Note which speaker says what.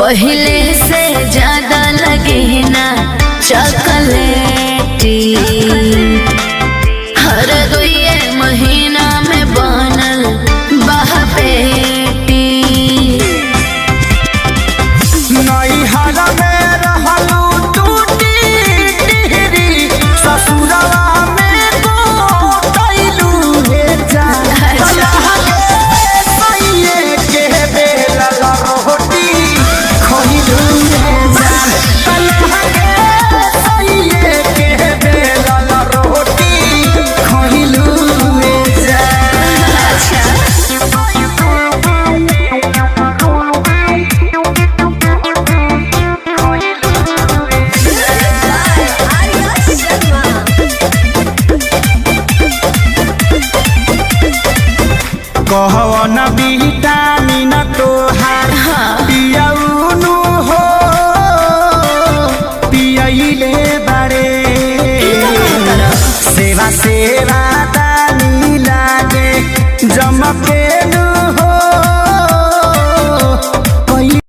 Speaker 1: पहले से ज्यादा लगे ना चॉकलेटी, हर दुए महीना में बनल बहपेटी।
Speaker 2: नैहर में रहलू टूटी टिहरी, ससुरवा में गोटैलू हे जान। सैये के बेलल रोटी खइलू हे जान। सैये के बेलल रोटी खइलू हे कहवन विटामिन तोहार पियौनु हो पियैले बारे। सेवा सेवा दानी लागे जमके